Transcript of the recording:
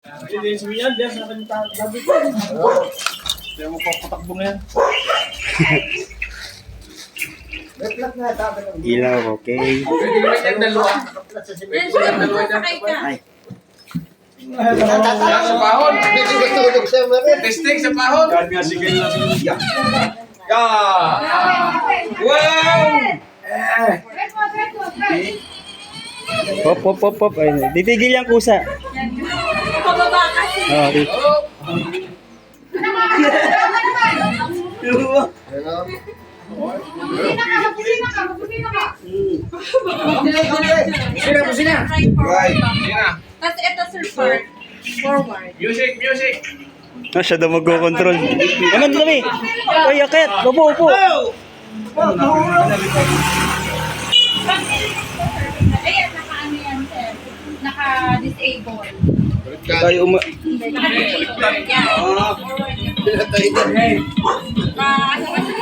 Hindi yan, diyan sa akin labi ko. Kaya mo papatakbo na yan. Ilaw, okay. Yan, dalawa sakay ka. Sa pahon. Testing sa pahon. Kahit nga sige lang siya. Wow! Hop, hop, hop, hop. Ayun. Titigil yung kusa. Pababa kasi. Oh, Pusina. Right. Sina. Tapos ito, sir, forward. Music, music. siya daw mag-control. Naman, dami. Uy, akit. Upo, upo. Ayan, naka-ano yan, sir. Naka-disable. Tayo Hindi, naka-disable. Yan. Forward yan. Pinatay na. Ano kasi?